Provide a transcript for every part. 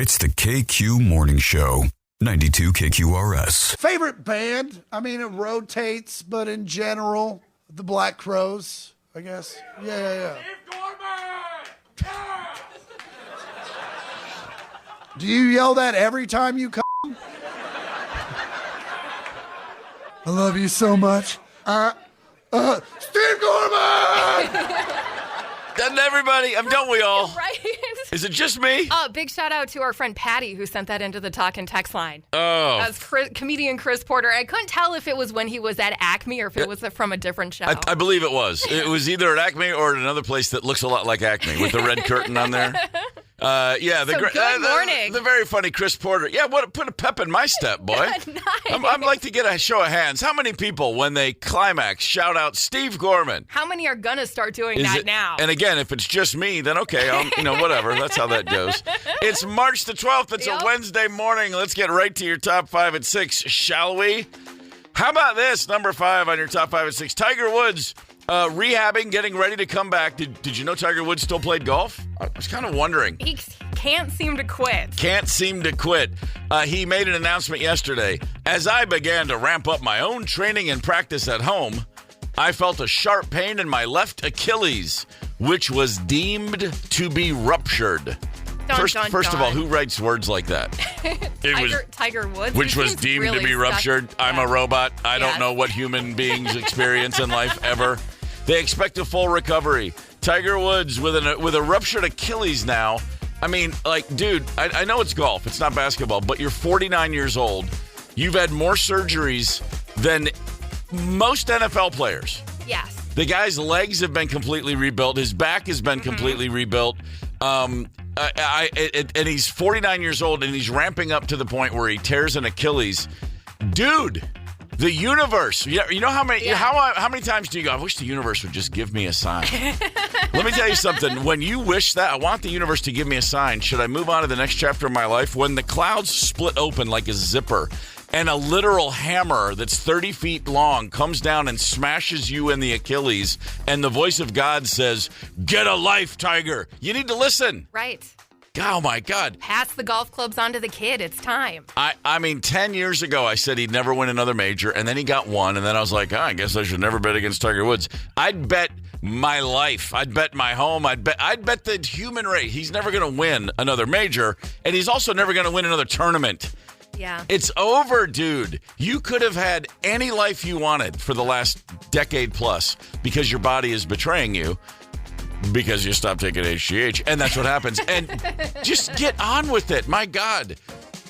It's the KQ Morning Show. 92 KQRS. Favorite band? I mean, it rotates, but in general, the Black Crowes, I guess. Yeah. Gorman! Yeah! Do you yell that every time you come? I love you so much. Steve Gorman! Doesn't everybody? Don't we all? Right? Is it just me? Big shout out to our friend Patty who sent that into the talk and text line. Oh. As comedian Chris Porter. I couldn't tell if it was when he was at Acme or if it was from a different show. I believe it was. It was either at Acme or at another place that looks a lot like Acme with the red curtain on there. Good morning. The very funny Chris Porter. Yeah, put a pep in my step, boy. Nice. I'd like to get a show of hands. How many people, when they climax, shout out Steve Gorman? How many are going to start doing that now? And again, if it's just me, then okay, whatever. That's how that goes. It's March the 12th. It's a Wednesday morning. Let's get right to your top 5 at 6, shall we? How about this? Number 5 on your top 5 at 6. Tiger Woods. Rehabbing, getting ready to come back. Did you know Tiger Woods still played golf? I was kind of wondering. He can't seem to quit. He made an announcement yesterday. As I began to ramp up my own training and practice at home, I felt a sharp pain in my left Achilles, which was deemed to be ruptured. First of all, who writes words like that? Tiger Woods. Which was deemed to be ruptured. I'm a robot. I don't know what human beings experience in life ever. They expect a full recovery. Tiger Woods with a ruptured Achilles now. I mean, dude, I know it's golf. It's not basketball. But you're 49 years old. You've had more surgeries than most NFL players. Yes. The guy's legs have been completely rebuilt. His back has been completely rebuilt. And he's 49 years old, and he's ramping up to the point where he tears an Achilles. Dude, the universe. You know how many times do you go, I wish the universe would just give me a sign. Let me tell you something. When you wish that, I want the universe to give me a sign. Should I move on to the next chapter of my life? When the clouds split open like a zipper, and a literal hammer that's 30 feet long comes down and smashes you in the Achilles, and the voice of God says, "Get a life, Tiger." You need to listen. Right. Oh, my God. Pass the golf clubs on to the kid. It's time. I mean, 10 years ago, I said he'd never win another major, and then he got one, and then I was like, I guess I should never bet against Tiger Woods. I'd bet my life. I'd bet my home. I'd bet the human race. He's never going to win another major, and he's also never going to win another tournament. Yeah. It's over, dude. You could have had any life you wanted for the last decade plus because your body is betraying you because you stopped taking HGH, and that's what happens. And just get on with it. My God.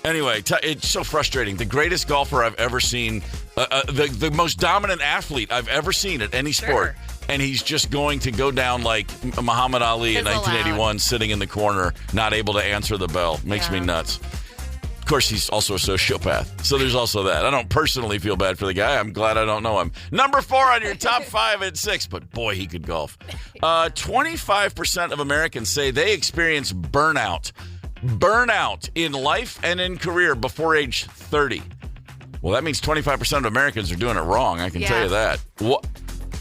Anyway, it's so frustrating. The greatest golfer I've ever seen, the most dominant athlete I've ever seen at any sport, and he's just going to go down like Muhammad Ali in 1981, sitting in the corner, not able to answer the bell. Makes me nuts. Of course, he's also a sociopath, so there's also that. I don't personally feel bad for the guy. I'm glad I don't know him. Number 4 on your top 5 at 6, but boy, he could golf. 25% of Americans say they experience burnout in life and in career before age 30. Well, that means 25% of Americans are doing it wrong. I can tell you that. What?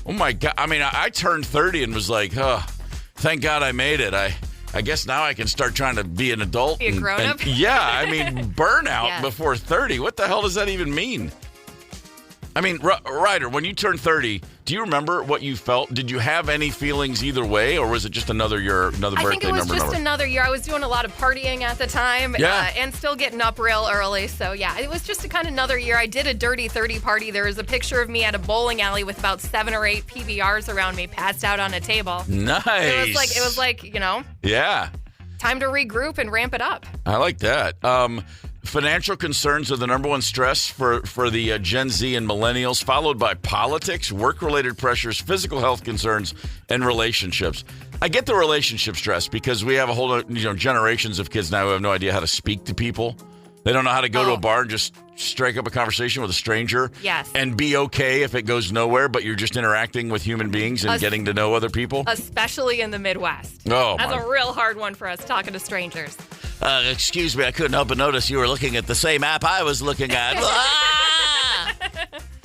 Oh, my God. I mean, I turned 30 and was like, thank God I made it. I guess now I can start trying to be an adult. Be a grown-up? Yeah, I mean, burnout before 30. What the hell does that even mean? I mean, Ryder, when you turned 30, do you remember what you felt? Did you have any feelings either way, or was it just another year, another birthday number? I think it was just another year. I was doing a lot of partying at the time and still getting up real early. So, yeah, it was just a kind of another year. I did a Dirty 30 party. There was a picture of me at a bowling alley with about 7 or 8 PBRs around me, passed out on a table. Nice. It was like, Yeah. Time to regroup and ramp it up. I like that. Financial concerns are the number one stress for the Gen Z and millennials, followed by politics, work-related pressures, physical health concerns, and relationships. I get the relationship stress because we have a whole generations of kids now who have no idea how to speak to people. They don't know how to go to a bar and just strike up a conversation with a stranger. Yes. And be okay if it goes nowhere, but you're just interacting with human beings and getting to know other people. Especially in the Midwest. Oh, that's a real hard one for us, talking to strangers. Excuse me, I couldn't help but notice you were looking at the same app I was looking at.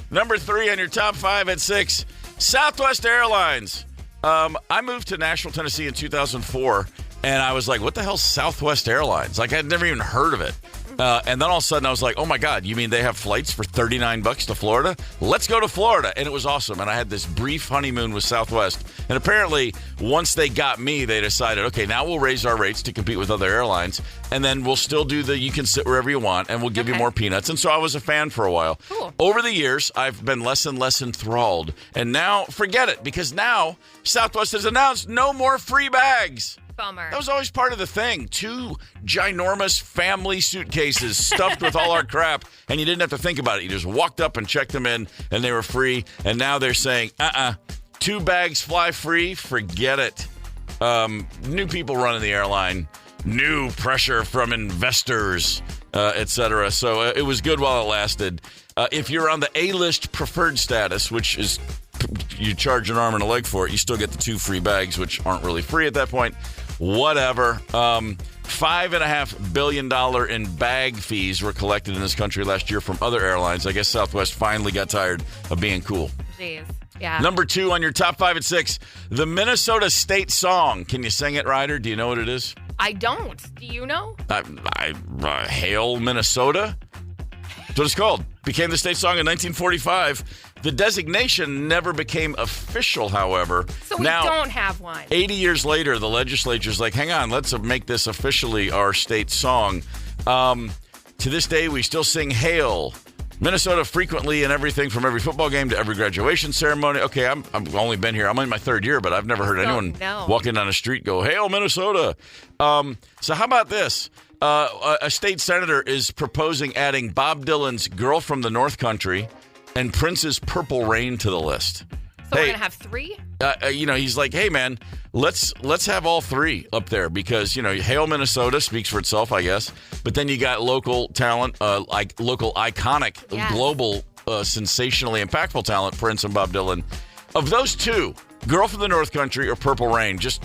Number 3 on your top 5 at 6, Southwest Airlines. I moved to Nashville, Tennessee in 2004, And I was like, what the hell's Southwest Airlines? Like, I'd never even heard of it. And then all of a sudden I was like, oh my God, you mean they have flights for $39 to Florida? Let's go to Florida. And it was awesome. And I had this brief honeymoon with Southwest. And apparently once they got me, they decided, okay, now we'll raise our rates to compete with other airlines. And then we'll still do you can sit wherever you want and we'll give you more peanuts. And so I was a fan for a while. Cool. Over the years, I've been less and less enthralled. And now, forget it, because now Southwest has announced no more free bags. Bummer. That was always part of the thing. 2 ginormous family suitcases stuffed with all our crap, and you didn't have to think about it. You just walked up and checked them in, and they were free. And now they're saying, 2 bags fly free? Forget it. New people running the airline, new pressure from investors, etc. So it was good while it lasted. If you're on the A-list preferred status, which is you charge an arm and a leg for it, you still get the 2 free bags, which aren't really free at that point. Whatever. $5.5 billion in bag fees were collected in this country last year from other airlines. I guess Southwest finally got tired of being cool. Jeez. Yeah. Number 2 on your top 5 and 6, the Minnesota state song. Can you sing it, Ryder? Do you know what it is? I don't. Do you know? Hail, Minnesota? That's what it's called. Became the state song in 1945. The designation never became official, however. So we don't have one. 80 years later, the legislature's like, hang on, let's make this officially our state song. To this day, we still sing Hail, Minnesota frequently in everything from every football game to every graduation ceremony. Okay, I've only been here. I'm in my 3rd year, but I've never heard anyone walking down the street go, Hail, Minnesota. So how about this? A state senator is proposing adding Bob Dylan's Girl from the North Country and Prince's Purple Rain to the list. So we're going to have 3? He's like, hey, man, let's have all 3 up there because, Hail Minnesota speaks for itself, I guess. But then you got local talent, like local iconic, global, sensationally impactful talent, Prince and Bob Dylan. Of those 2, Girl from the North Country or Purple Rain, just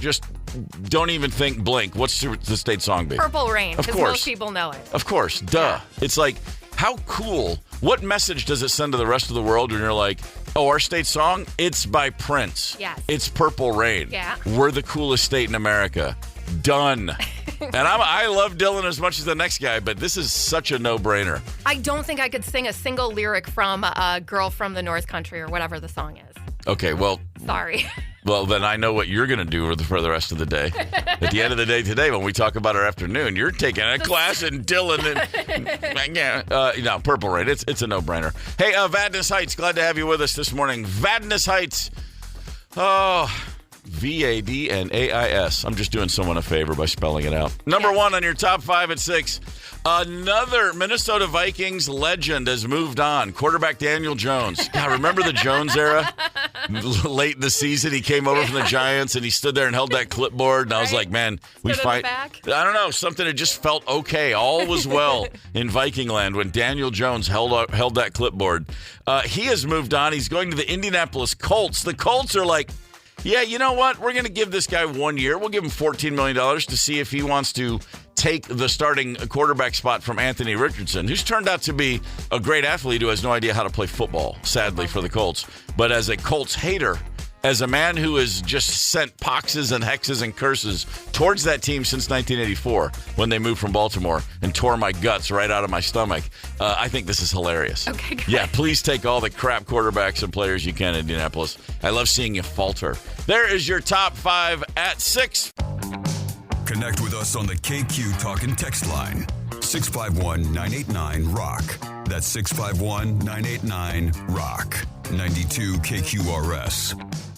don't even think blink. What's the state song be? Purple Rain, because most people know it. Of course, duh. Yeah. It's like, how cool. What message does it send to the rest of the world when you're like, oh, our state song? It's by Prince. Yes. It's Purple Rain. Yeah. We're the coolest state in America. Done. And I love Dylan as much as the next guy, but this is such a no-brainer. I don't think I could sing a single lyric from Girl from the North Country or whatever the song is. Okay, well. Sorry. Well, then I know what you're going to do for the rest of the day. At the end of the day today, when we talk about our afternoon, you're taking a class in Dylan. Purple Rain. It's a no-brainer. Hey, Vadnais Heights, glad to have you with us this morning. Vadnais Heights. Oh, Vadnais. I'm just doing someone a favor by spelling it out. Number 1 on your top 5 and 6. Another Minnesota Vikings legend has moved on. Quarterback Daniel Jones. God, remember the Jones era? Late in the season, he came over from the Giants and he stood there and held that clipboard. And I was like, man, we fight. I don't know, something that just felt okay. All was well in Viking land when Daniel Jones held that clipboard. He has moved on. He's going to the Indianapolis Colts. The Colts are like, yeah, you know what? We're going to give this guy 1 year. We'll give him $14 million to see if he wants to take the starting quarterback spot from Anthony Richardson, who's turned out to be a great athlete who has no idea how to play football, sadly, for the Colts. But as a Colts hater, as a man who has just sent poxes and hexes and curses towards that team since 1984 when they moved from Baltimore and tore my guts right out of my stomach, I think this is hilarious. Okay, good. Yeah, please take all the crap quarterbacks and players you can in Indianapolis. I love seeing you falter. There is your top 5 at 6. Connect with us on the KQ Talk and Text line. 651-989-ROCK. That's 651-989-ROCK. 92 KQRS.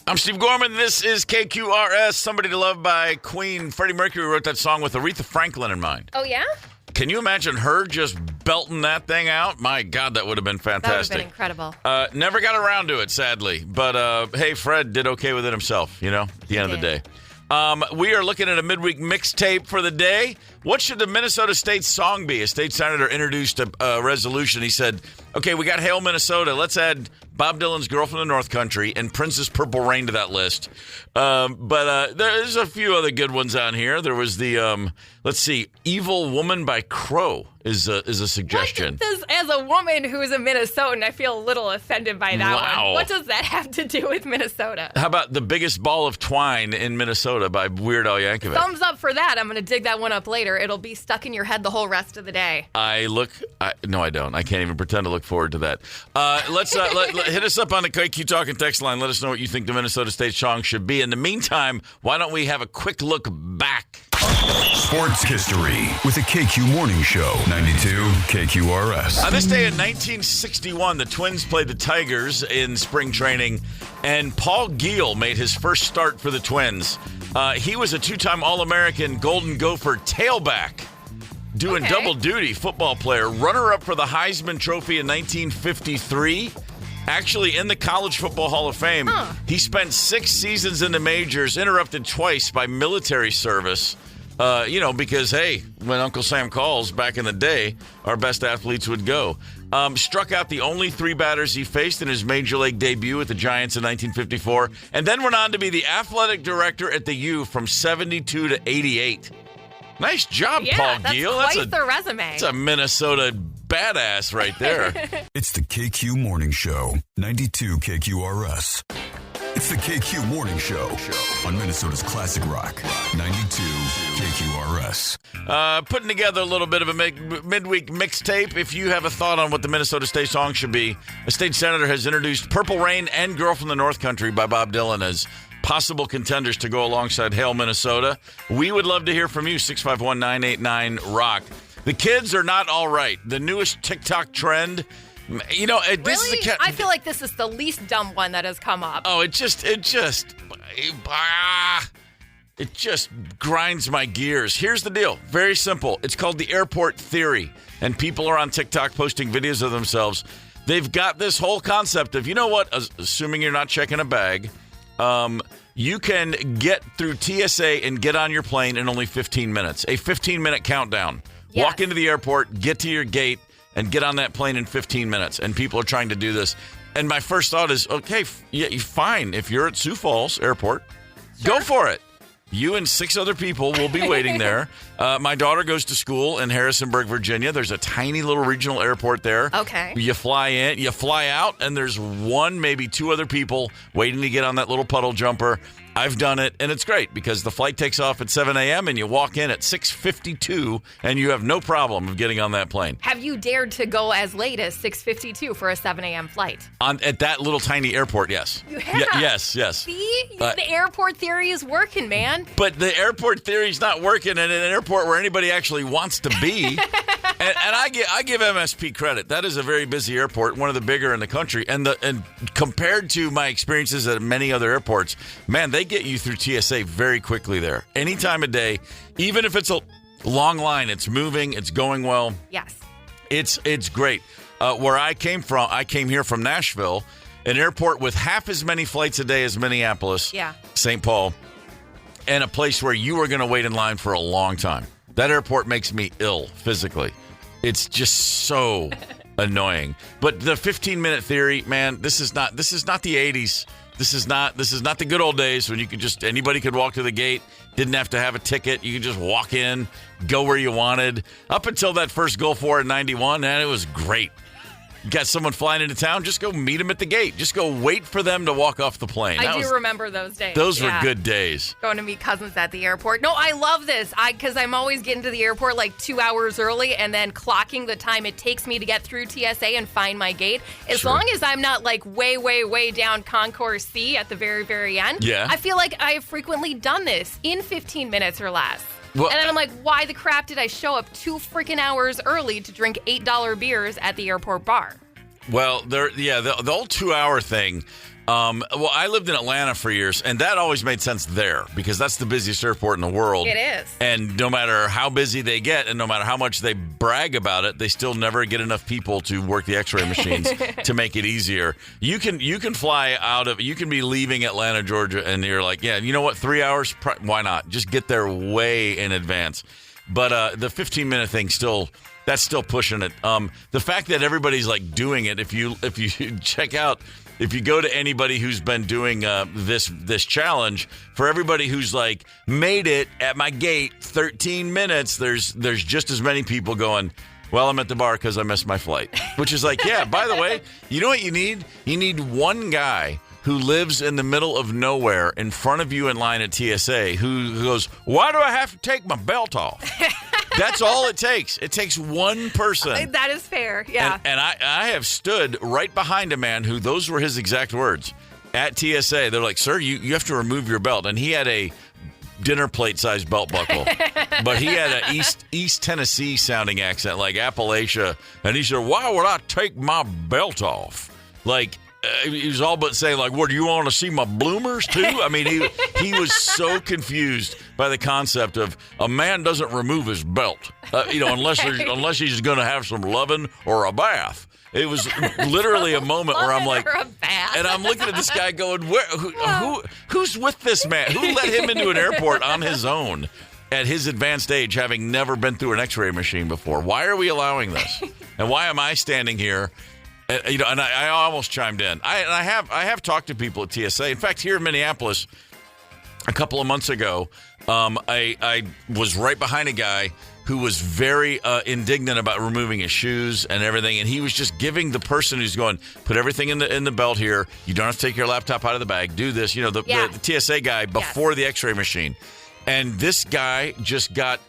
I'm Steve Gorman. This is KQRS. Somebody to Love by Queen. Freddie Mercury wrote that song with Aretha Franklin in mind. Oh, yeah? Can you imagine her just belting that thing out? My God, that would have been fantastic. That would have been incredible. Never got around to it, sadly. But, hey, Fred did okay with it himself, at the end of the day. We are looking at a midweek mixtape for the day. What should the Minnesota State song be? A state senator introduced a resolution. He said, okay, we got Hail Minnesota. Let's add Bob Dylan's Girl from the North Country and Prince's Purple Rain to that list. But there's a few other good ones on here. There was the, Let's see. Evil Woman by Crow is a suggestion. As a woman who is a Minnesotan, I feel a little offended by that one. What does that have to do with Minnesota? How about The Biggest Ball of Twine in Minnesota by Weird Al Yankovic? Thumbs up for that. I'm going to dig that one up later. It'll be stuck in your head the whole rest of the day. No, I don't. I can't even pretend to look forward to that. Let's hit us up on the KQ Talking text line. Let us know what you think the Minnesota State song should be. In the meantime, why don't we have a quick look back? Sports history with the KQ Morning Show, 92 KQRS. On this day in 1961, the Twins played the Tigers in spring training, and Paul Giel made his first start for the Twins. He was a two-time All-American Golden Gopher tailback, doing double duty, football player, runner-up for the Heisman Trophy in 1953. Actually, in the College Football Hall of Fame, he spent 6 seasons in the majors, interrupted twice by military service. Because, hey, when Uncle Sam calls back in the day, our best athletes would go. Struck out the only 3 batters he faced in his major league debut with the Giants in 1954, and then went on to be the athletic director at the U from 72 to 88. Nice job, Paul Giel. That's quite the resume. That's a Minnesota badass right there. It's the KQ Morning Show, 92 KQRS. It's the KQ Morning Show on Minnesota's Classic Rock, 92 KQRS. Putting together a little bit of a midweek mixtape. If you have a thought on what the Minnesota State song should be, a state senator has introduced Purple Rain and Girl from the North Country by Bob Dylan as possible contenders to go alongside Hail Minnesota. We would love to hear from you, 651-989-ROCK. The kids are not all right. The newest TikTok trend, this is I feel like this is the least dumb one that has come up. Oh, it just grinds my gears. Here's the deal. Very simple. It's called the airport theory, and people are on TikTok posting videos of themselves. They've got this whole concept of, assuming you're not checking a bag, you can get through TSA and get on your plane in only 15 minutes. A 15-minute countdown. Yes. Walk into the airport, get to your gate, and get on that plane in 15 minutes. And people are trying to do this. And my first thought is, okay, fine. If you're at Sioux Falls Airport, go for it. You and 6 other people will be waiting there. My daughter goes to school in Harrisonburg, Virginia. There's a tiny little regional airport there. Okay. You fly in, you fly out, and there's 1, maybe 2 other people waiting to get on that little puddle jumper. I've done it, and it's great because the flight takes off at 7 a.m. and you walk in at 6:52, and you have no problem of getting on that plane. Have you dared to go as late as 6:52 for a 7 a.m. flight? At that little tiny airport, yes. You have? Yes. See? The airport theory is working, man. But the airport theory is not working at an airport where anybody actually wants to be. and I give MSP credit. That is a very busy airport, one of the bigger in the country. And compared to my experiences at many other airports, man, they get you through TSA very quickly there. Any time of day, even if it's a long line, it's moving, it's going well. Yes. It's great. Where I came here from Nashville, an airport with half as many flights a day as Minneapolis, St. Paul, and a place where you are going to wait in line for a long time. That airport makes me ill physically. It's just so annoying. But the 15-minute theory, man, this is not the 80s. This is not the good old days when anybody could walk to the gate, didn't have to have a ticket. You could just walk in, go where you wanted. Up until that first Gulf War in 91, and it was great. You got someone flying into town, just go meet them at the gate. Just go wait for them to walk off the plane. I do remember those days. Those were good days. Going to meet cousins at the airport. No, I love this because I'm always getting to the airport like 2 hours early and then clocking the time it takes me to get through TSA and find my gate. As long as I'm not like way, way, way down Concourse C at the very, very end, I feel like I have frequently done this in 15 minutes or less. Well, and then I'm like, why the crap did I show up 2 freaking hours early to drink $8 beers at the airport bar? Well, the old 2-hour thing. I lived in Atlanta for years, and that always made sense there because that's the busiest airport in the world. It is. And no matter how busy they get and no matter how much they brag about it, they still never get enough people to work the x-ray machines to make it easier. You can fly you can be leaving Atlanta, Georgia, and you're like, yeah, you know what, 3 hours? Why not? Just get there way in advance. But the 15-minute thing that's still pushing it. The fact that everybody's like doing it, if you check out, if you go to anybody who's been doing this challenge, for everybody who's like made it at my gate 13 minutes, there's just as many people going, well, I'm at the bar because I missed my flight. Which is like, yeah, by the way, you know what you need? You need one guy who lives in the middle of nowhere in front of you in line at TSA who goes, why do I have to take my belt off? That's all it takes. It takes one person. That is fair, yeah. And I have stood right behind a man who those were his exact words at TSA. They're like, sir, you have to remove your belt. And he had a dinner plate-sized belt buckle. But he had an East Tennessee sounding accent, like Appalachia. And he said, why would I take my belt off? Like, he was all but saying, like, what, do you want to see my bloomers, too? I mean, he was so confused by the concept of a man doesn't remove his belt, unless he's going to have some loving or a bath. It was literally a moment where I'm like, and I'm looking at this guy going, who's with this man? Who let him into an airport on his own at his advanced age, having never been through an X-ray machine before? Why are we allowing this? And why am I standing here? And I almost chimed in. I have talked to people at TSA. In fact, here in Minneapolis, a couple of months ago, I was right behind a guy who was very indignant about removing his shoes and everything, and he was just giving the person who's going, put everything in the belt here. You don't have to take your laptop out of the bag. Do this, the TSA guy before the X-ray machine, and this guy just got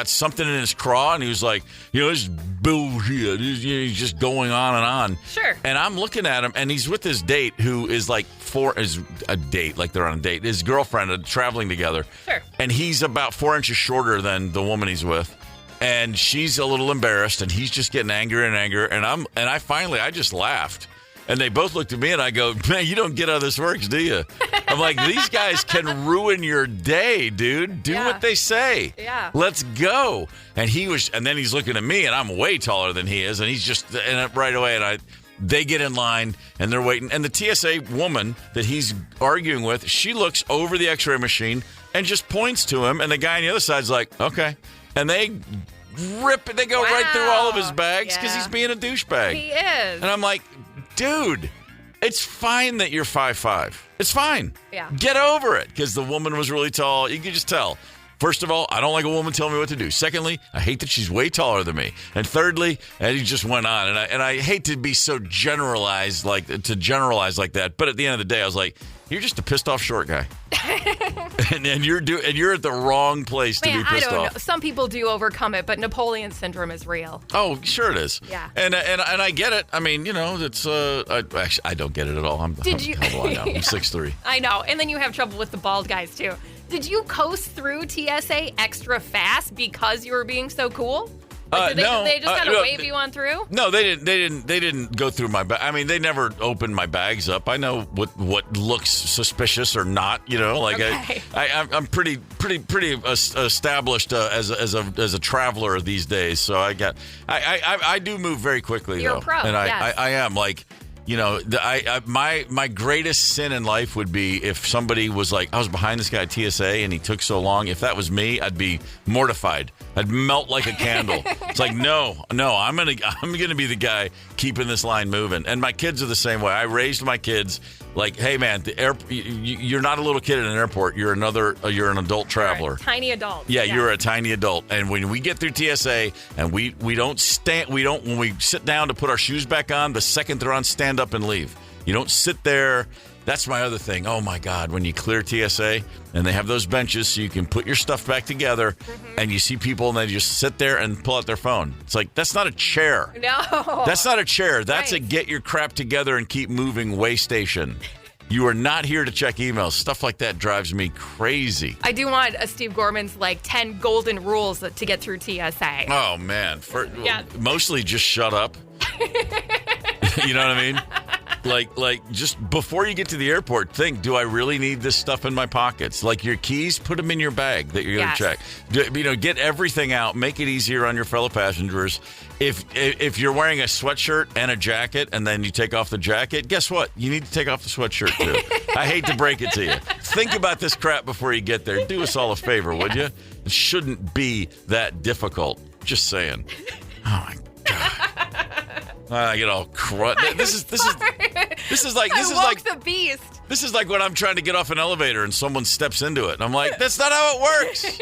something in his craw, and he was like, this is bullshit. He's just going on and on. Sure. And I'm looking at him, and he's with his date, who is like they're on a date. His girlfriend traveling together. Sure. And he's about 4 inches shorter than the woman he's with, and she's a little embarrassed, and he's just getting angrier and angrier. And I just laughed. And they both looked at me, and I go, man, you don't get how this works, do you? I'm like, these guys can ruin your day, dude. Do what they say. Yeah. Let's go. And then he's looking at me, and I'm way taller than he is, and he's just, and right away, and they get in line, and they're waiting. And the TSA woman that he's arguing with, she looks over the X-ray machine and just points to him, and the guy on the other side's like, okay. And they go right through all of his bags because he's being a douchebag. He is. And I'm like, dude, it's fine that you're 5'5". It's fine. Yeah. Get over it, because the woman was really tall. You can just tell. First of all, I don't like a woman telling me what to do. Secondly, I hate that she's way taller than me. And thirdly, and he just went on. And I hate to be so generalize like that. But at the end of the day, I was like, you're just a pissed off short guy. and you're at the wrong place to be pissed off. I don't know. Some people do overcome it, but Napoleon syndrome is real. Oh, sure it is. Yeah. And I get it. I mean, it's actually I don't get it at all. I'm 6'3". I know. And then you have trouble with the bald guys too. Did you coast through TSA extra fast because you were being so cool? No, they just kind of wave you on through? No, they didn't go through my bag. I mean, they never opened my bags up. I know what looks suspicious or not. Okay. I'm pretty established as a traveler these days. So I do move very quickly. You're though, a pro. And yes. I am like. My greatest sin in life would be if somebody was like, I was behind this guy at TSA and he took so long. If that was me, I'd be mortified. I'd melt like a candle. It's like, no, I'm gonna be the guy keeping this line moving. And my kids are the same way. I raised my kids like, hey man, you're not a little kid in an airport. You're an adult traveler. You're a tiny adult. Yeah, you're a tiny adult. And when we get through TSA and when we sit down to put our shoes back on, the second they're on, stand up and leave. You don't sit there. That's my other thing. Oh my God, when you clear TSA and they have those benches so you can put your stuff back together, and you see people and they just sit there and pull out their phone. It's like, that's not a chair. No. That's not a chair. That's right. a get your crap together and keep moving way station. You are not here to check emails. Stuff like that drives me crazy. I do want Steve Gorman's 10 golden rules to get through TSA. Oh man. Mostly just shut up. You know what I mean? Like, just before you get to the airport, think, do I really need this stuff in my pockets? Like your keys, put them in your bag that you're going to check. Get everything out. Make it easier on your fellow passengers. If you're wearing a sweatshirt and a jacket and then you take off the jacket, guess what? You need to take off the sweatshirt too. I hate to break it to you. Think about this crap before you get there. Do us all a favor, would you? It shouldn't be that difficult. Just saying. Oh my God. I get all crud. This is like the beast. This is like when I'm trying to get off an elevator and someone steps into it. And I'm like, that's not how it works.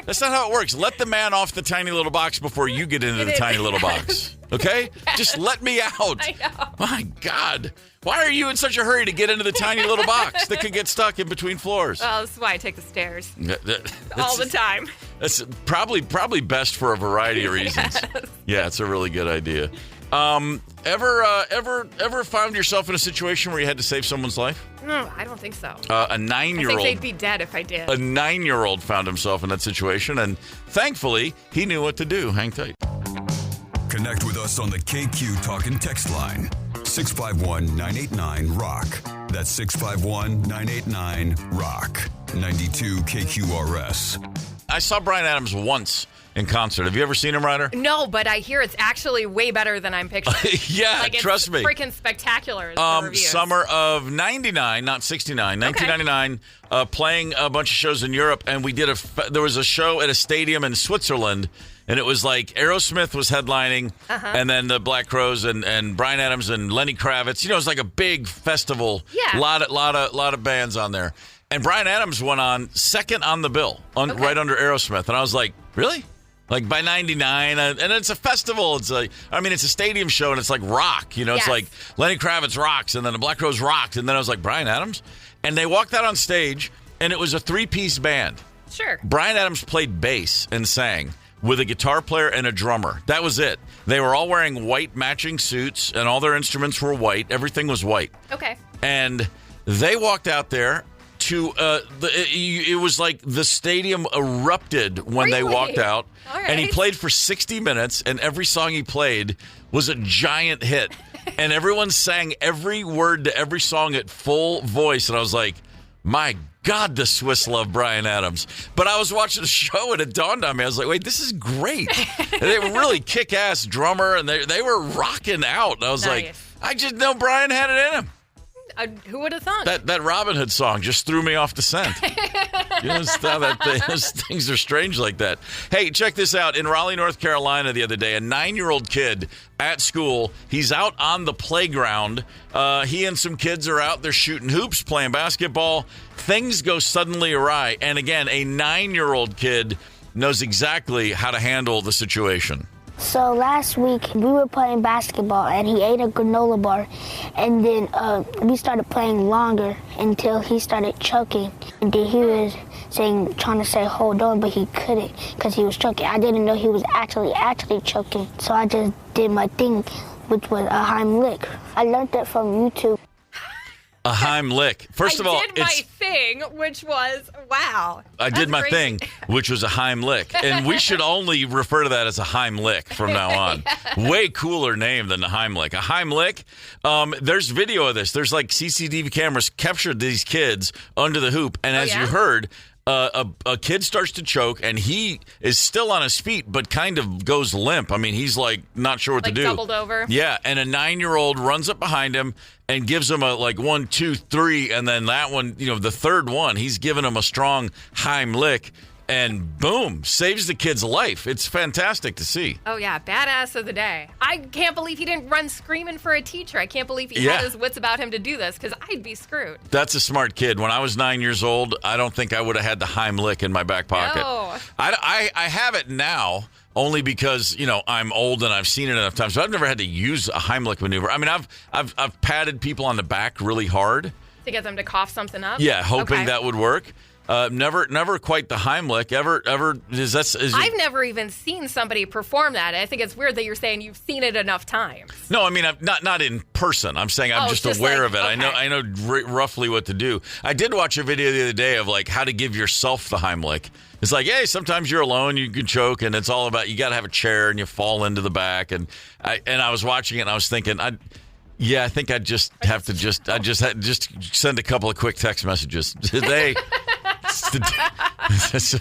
That's not how it works. Let the man off the tiny little box before you get into the tiny little box. Okay? Yes. Just let me out. I know. My God. Why are you in such a hurry to get into the tiny little box that could get stuck in between floors? Well, this is why I take the stairs. All the time. That's probably best for a variety of reasons. Yes. Yeah, it's a really good idea. Ever found yourself in a situation where you had to save someone's life? No, I don't think so. A 9-year-old. I think they'd be dead if I did. A 9-year-old found himself in that situation, and thankfully, he knew what to do. Hang tight. Connect with us on the KQ Talk and Text line. 651-989-ROCK. That's 651-989-ROCK. 92 KQRS. I saw Bryan Adams once in concert. Have you ever seen him, Ryder? No, but I hear it's actually way better than I'm picturing. Yeah, trust me. Freaking spectacular. Summer of 99, not 69, 1999, playing a bunch of shows in Europe, and we did there was a show at a stadium in Switzerland, and it was like Aerosmith was headlining, and then the Black Crowes and Bryan Adams and Lenny Kravitz. It was like a big festival. Yeah. Lot of bands on there. And Bryan Adams went on second on the bill, right under Aerosmith. And I was like, really? Like by 99, and it's a festival. It's it's a stadium show, and it's like rock. It's like Lenny Kravitz rocks, and then the Black Crowes rocked, and then I was like, Bryan Adams? And they walked out on stage, and it was a 3-piece band. Sure. Bryan Adams played bass and sang with a guitar player and a drummer. That was it. They were all wearing white matching suits, and all their instruments were white. Everything was white. Okay. And they walked out there. It was like the stadium erupted when they walked out. All right. And he played for 60 minutes, and every song he played was a giant hit. And everyone sang every word to every song at full voice. And I was like, my God, the Swiss love Bryan Adams. But I was watching the show, and it dawned on me. I was like, wait, this is great. And they were really kick-ass drummer, and they were rocking out. And I was like, I just know Bryan had it in him. Who would have thought? That Robin Hood song just threw me off the scent. Those things are strange like that. Hey, check this out. In Raleigh, North Carolina the other day, a 9-year-old kid at school, he's out on the playground. He and some kids are out there shooting hoops, playing basketball. Things go suddenly awry. And again, a 9-year-old kid knows exactly how to handle the situation. So last week, we were playing basketball, and he ate a granola bar, and then we started playing longer until he started choking. And then he was trying to say, hold on, but he couldn't because he was choking. I didn't know he was actually choking, so I just did my thing, which was a Heimlich. I learned that from YouTube. A Heimlich. First of all, I did my thing, which was, wow. I did my thing, which was a Heimlich. And we should only refer to that as a Heimlich from now on. Yeah. Way cooler name than the Heimlich. A Heimlich, there's video of this. There's like CCTV cameras captured these kids under the hoop. And as you heard, a kid starts to choke, and he is still on his feet, but kind of goes limp. I mean, he's like not sure what to do. Doubled over. Yeah, and a 9-year-old runs up behind him and gives him a 1, 2, 3, and then that one, the third one, he's giving him a strong Heimlich, and boom, saves the kid's life. It's fantastic to see. Oh, yeah, badass of the day. I can't believe he didn't run screaming for a teacher. I can't believe he had his wits about him to do this, because I'd be screwed. That's a smart kid. When I was 9 years old, I don't think I would have had the Heimlich in my back pocket. No. I have it now. Only because, I'm old and I've seen it enough times. But I've never had to use a Heimlich maneuver. I mean, I've patted people on the back really hard to get them to cough something up. Yeah, hoping that would work. Never quite the Heimlich. Ever? I've never even seen somebody perform that. I think it's weird that you're saying you've seen it enough times. No, I mean, I'm not in person. I'm saying I'm just aware of it. Okay. I know roughly what to do. I did watch a video the other day of how to give yourself the Heimlich. It's like, hey, sometimes you're alone, you can choke, and it's all about you got to have a chair and you fall into the back. And I was watching it and I was thinking, Yeah, I think I'd just have to just send a couple of quick text messages. Today, it's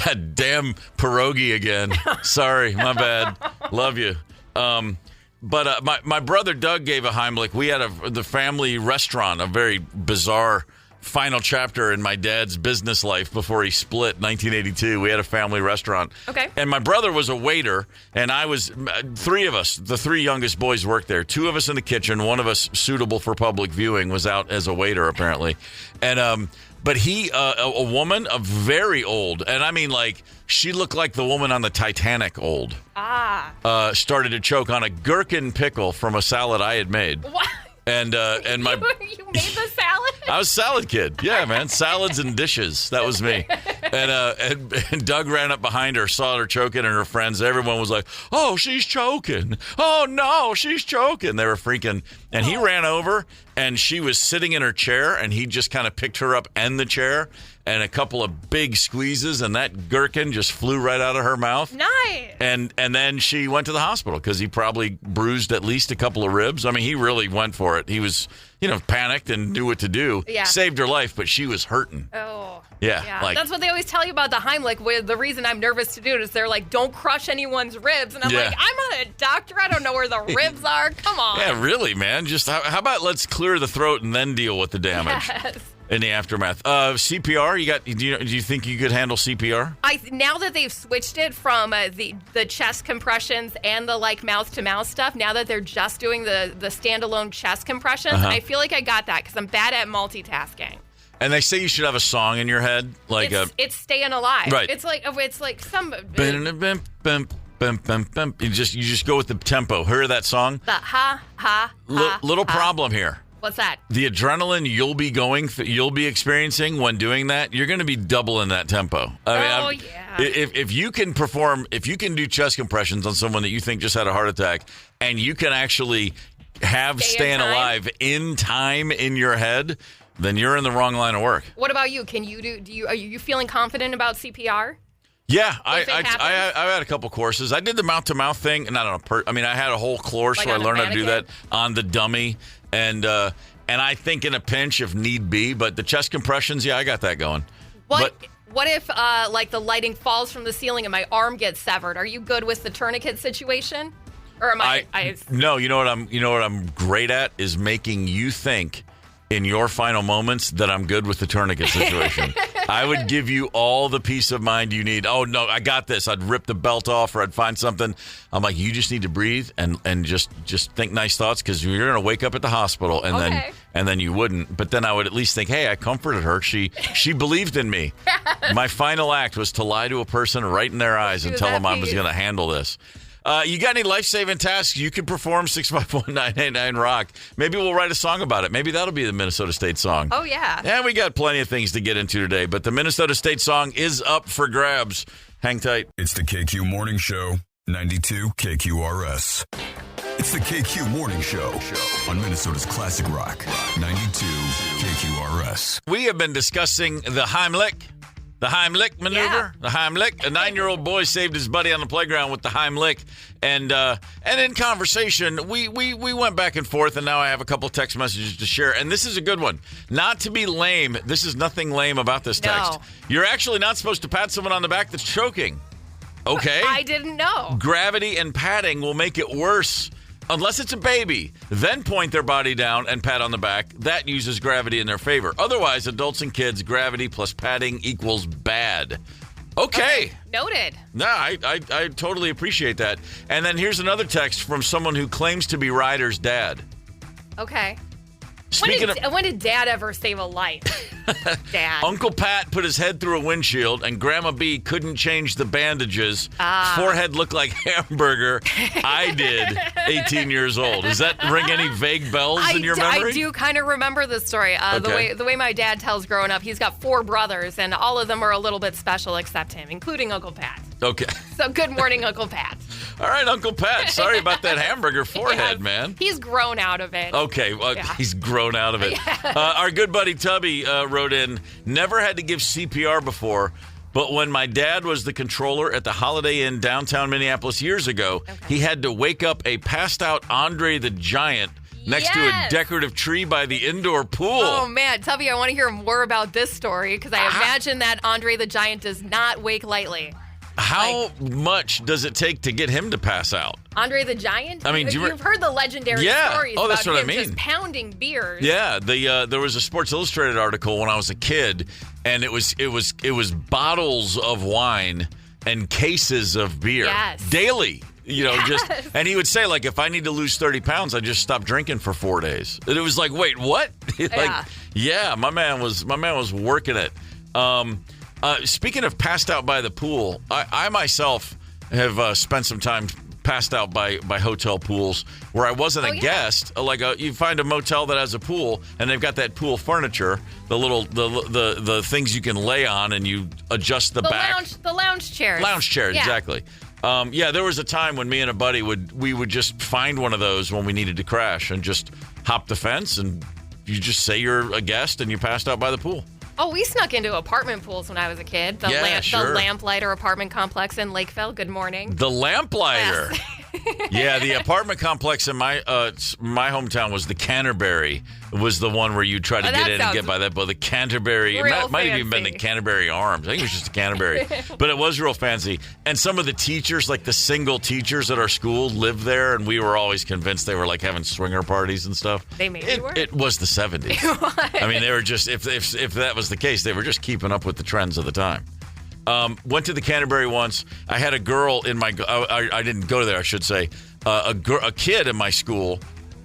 a damn pierogi again. Sorry, my bad. Love you. But my brother Doug gave a Heimlich. We had the family restaurant, a very bizarre final chapter in my dad's business life before he split in 1982. We had a family restaurant. Okay. And my brother was a waiter, and I was, three of us, the three youngest boys worked there. Two of us in the kitchen, one of us suitable for public viewing was out as a waiter, apparently. And, but he, a woman, a very old, and I mean like, she looked like the woman on the Titanic old. Started to choke on a gherkin pickle from a salad I had made. What? And my you made the salad? I was a salad kid. Yeah, man. Salads and dishes. That was me. And Doug ran up behind her, saw her choking, and her friends, everyone was like, oh, she's choking. Oh, no, she's choking. They were freaking. And he ran over, and she was sitting in her chair, and he just kind of picked her up and the chair, and a couple of big squeezes, and that gherkin just flew right out of her mouth. Nice. And then she went to the hospital because he probably bruised at least a couple of ribs. I mean, he really went for it. He was, panicked and knew what to do. Yeah. Saved her life, but she was hurting. Oh. Yeah. Like, that's what they always tell you about the Heimlich. The reason I'm nervous to do it is they're like, don't crush anyone's ribs. And I'm like, I'm not a doctor. I don't know where the ribs are. Come on. Yeah, really, man. Just how about let's clear the throat and then deal with the damage. Yes. In the aftermath. CPR, do you think you could handle CPR? Now that they've switched it from the chest compressions and the like mouth-to-mouth stuff, now that they're just doing the standalone chest compressions, I feel like I got that because I'm bad at multitasking. And they say you should have a song in your head, like it's Staying Alive. Right. It's like some. You just go with the tempo. Hear that song? The ha. Little problem here. What's that? The adrenaline you'll be experiencing when doing that, you're going to be doubling that tempo. Yeah. If you can do chest compressions on someone that you think just had a heart attack, and you can actually have Staying Alive in time in your head, then you're in the wrong line of work. What about you? Can you are you feeling confident about CPR? Yeah, I had a couple courses. I did the mouth-to-mouth thing, not on I had a whole course where I learned how to do that on the dummy, and I think in a pinch if need be. But the chest compressions, I got that going. What if the lighting falls from the ceiling and my arm gets severed? Are you good with the tourniquet situation, or am I? No, you know what I'm great at is making you think in your final moments that I'm good with the tourniquet situation. I would give you all the peace of mind you need. Oh, no, I got this. I'd rip the belt off or I'd find something. I'm like, you just need to breathe and just think nice thoughts because you're going to wake up at the hospital and then you wouldn't. But then I would at least think, hey, I comforted her. She believed in me. My final act was to lie to a person right in their eyes and tell them I was going to handle this. You got any life-saving tasks you can perform? 651-989-ROCK. Maybe we'll write a song about it. Maybe that'll be the Minnesota State song. Oh, yeah. And we got plenty of things to get into today, but the Minnesota State song is up for grabs. Hang tight. It's the KQ Morning Show, 92 KQRS. It's the KQ Morning Show on Minnesota's Classic Rock, 92 KQRS. We have been discussing the Heimlich. The Heimlich maneuver, Yeah. The Heimlich. A 9-year-old boy saved his buddy on the playground with the Heimlich, and in conversation, we went back and forth, and now I have a couple text messages to share, and this is a good one. Not to be lame, this is nothing lame about this text. No. You're actually not supposed to pat someone on the back that's choking. Okay? I didn't know. Gravity and patting will make it worse. Unless it's a baby, then point their body down and pat on the back. That uses gravity in their favor. Otherwise, adults and kids, gravity plus patting equals bad. Okay. Noted. No, I totally appreciate that. And then here's another text from someone who claims to be Ryder's dad. Okay. Speaking when did Dad ever save a life? Dad. Uncle Pat put his head through a windshield, and Grandma B couldn't change the bandages. Forehead looked like hamburger. I did, 18 years old. Does that ring any vague bells in your memory? I do kind of remember the story. The way my dad tells growing up, he's got 4 brothers, and all of them are a little bit special except him, including Uncle Pat. Okay. So good morning, Uncle Pat. All right, Uncle Pat. Sorry about that hamburger forehead, man. He's grown out of it. Okay, He's grown out of it. Our good buddy Tubby wrote in, never had to give CPR before, but when my dad was the controller at the Holiday Inn downtown Minneapolis years ago, he had to wake up a passed out Andre the Giant next to a decorative tree by the indoor pool. Oh, man. Tubby, I want to hear more about this story because I imagine that Andre the Giant does not wake lightly. How much does it take to get him to pass out? Andre the Giant? I mean, you've heard the legendary stories that's about what him I mean. just pounding beers. Yeah, there was a Sports Illustrated article when I was a kid, and it was bottles of wine and cases of beer daily. And he would say, like, if I need to lose 30 pounds, I just stop drinking for 4 days. And it was like, wait, what? My man was working it. Speaking of passed out by the pool, I myself have spent some time passed out by hotel pools where I wasn't a guest. You find a motel that has a pool and they've got that pool furniture, the things you can lay on and you adjust the back. The lounge chairs. Lounge chairs, exactly. There was a time when me and a buddy would just find one of those when we needed to crash and just hop the fence and you just say you're a guest and you passed out by the pool. Oh, we snuck into apartment pools when I was a kid. The Lamplighter apartment complex in Lakeville. Good morning. The Lamplighter. Yes. The apartment complex in my hometown was the Canterbury. Was the one where you try to get in and get by that. But the Canterbury, it might have even been the Canterbury Arms. I think it was just a Canterbury. But it was real fancy. And some of the teachers, like the single teachers at our school, lived there. And we were always convinced they were like having swinger parties and stuff. They maybe were. It was the 70s. I mean, they were just, if that was the case, they were just keeping up with the trends of the time. Went to the Canterbury once. I had a girl in my. I didn't go there. I should say a kid in my school.